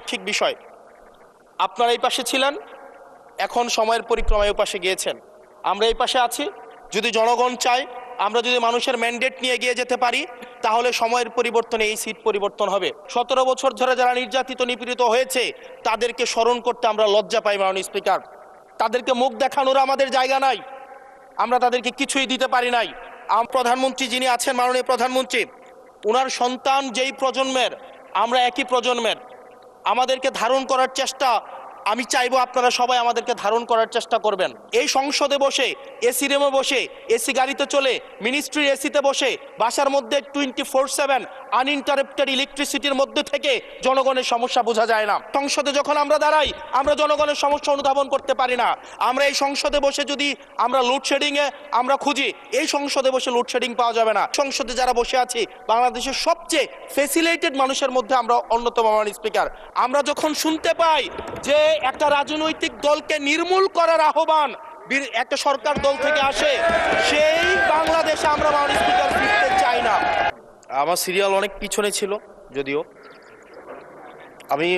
আপেক্ষিক বিষয়। আপনারা এই পাশে ছিলেন, এখন সময়ের পরিক্রমায় ওই পাশে গিয়েছেন, আমরা এই পাশে আছি। যদি জনগণ চায়, আমরা যদি মানুষের ম্যান্ডেট নিয়ে এগিয়ে যেতে পারি, তাহলে সময়ের পরিবর্তনে এই সিট পরিবর্তন হবে। 17 বছর ধরে যারা নির্যাতিত নিপীড়িত হয়েছে তাদেরকে স্মরণ করতে আমরা লজ্জা পাই মাননীয় স্পিকার। তাদেরকে মুখ দেখানোর আমাদের জায়গা নাই, আমরা তাদেরকে কিছুই দিতে পারি নাই। প্রধানমন্ত্রী যিনি আছেন, মাননীয় প্রধানমন্ত্রী, ওনার সন্তান যেই প্রজন্মের, আমরা একই প্রজন্মের, আমাদেরকে ধারণ করার চেষ্টা, আমি চাইবো আপনারা সবাই আমাদেরকে ধারণ করার চেষ্টা করবেন। এই সংসদে বসে, এসি রুমে বসে, এসি গাড়িতে চলে, মিনিস্ট্রির এসিতে বসে, বাসার মধ্যে 24/7 আনইন্টারাপ্টেড ইলেকট্রিসিটির মধ্যে থেকে জনগণের সমস্যা বোঝা যায় না। সংসদে যখন আমরা দাঁড়াই, আমরা জনগণের সমস্যা অনুধাবন করতে পারি না। আমরা এই সংসদে বসে যদি আমরা লোডশেডিংয়ে আমরা খুঁজি, এই সংসদে বসে লোডশেডিং পাওয়া যাবে না। সংসদে যারা বসে আছি, বাংলাদেশের সবচেয়ে ফেসিলিটেড মানুষের মধ্যে আমরা অন্যতম মাননীয় স্পিকার। আমরা যখন শুনতে পাই যে একটা রাজনৈতিক দলকে নির্মূল করার আহ্বান একটা সরকার দল থেকে আসে, সেই বাংলাদেশে আমরা মাননীয় স্পিকার ফিরতে চাই না। আমার সিরিয়াল অনেক পিছনে ছিল, যদিও আমি